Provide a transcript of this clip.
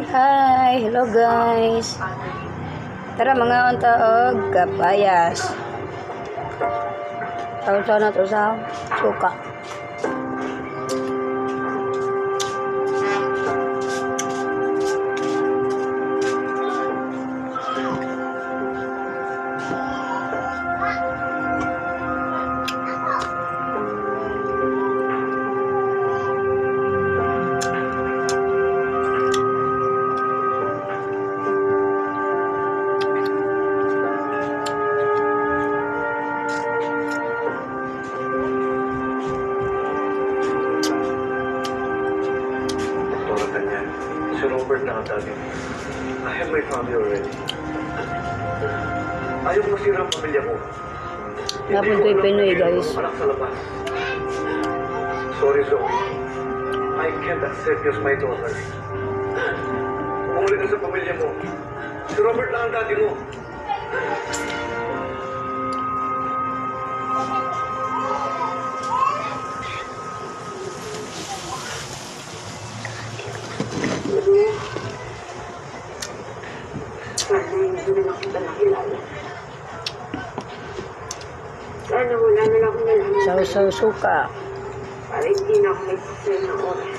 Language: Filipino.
Hi, hello guys. Tara mga unta og kapayas. Tawag na to sa suka. Si Robert na katagin. I have my family already. Ayaw ko masira ang pamilya ko. Napunto'y Pinoy guys. Anak sa labas. Sorry Zoe. I can't accept you as my daughter. Umulit ka sa pamilya mo. Si Robert na ang daddy mo. Hindi na kita nakilala. Sana wala na lang ako nalaman. Saw suka. Para hindi na ako may pasaya ng oras.